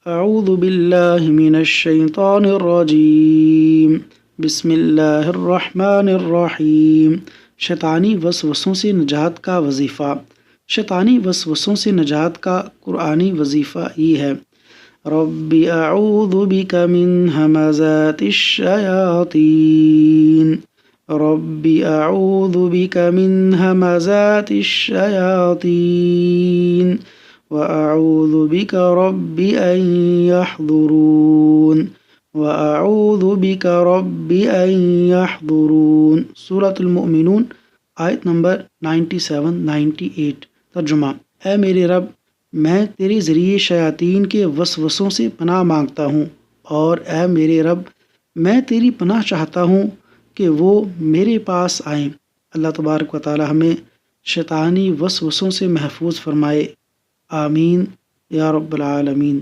اعوذ باللہ من الشیطان الرجیم بسم اللہ الرحمن الرحیم۔ شیطانی وسوسوں سے نجات کا وظیفہ۔ شیطانی وسوسوں سے نجات کا قرآنی وظیفہ یہ ہے: رب اعوذ بک من ہمزات الشیاطین، رب اعوذ بک من ہمزات الشیاطین وَأَعُوذُ بِكَ رَبِّ أَن يَحْضُرُونَ وَأَعُوذُ بِكَ رَبِّ أَن يَحْضُرُونَ۔ سورۃ المؤمنون آیت نمبر 97-98۔ ترجمہ: اے میرے رب، میں تیرے ذریعے شیاطین کے وسوسوں سے پناہ مانگتا ہوں، اور اے میرے رب، میں تیری پناہ چاہتا ہوں کہ وہ میرے پاس آئیں۔ اللہ تبارک و تعالی ہمیں شیطانی وسوسوں سے محفوظ فرمائے، آمین یا رب العالمین۔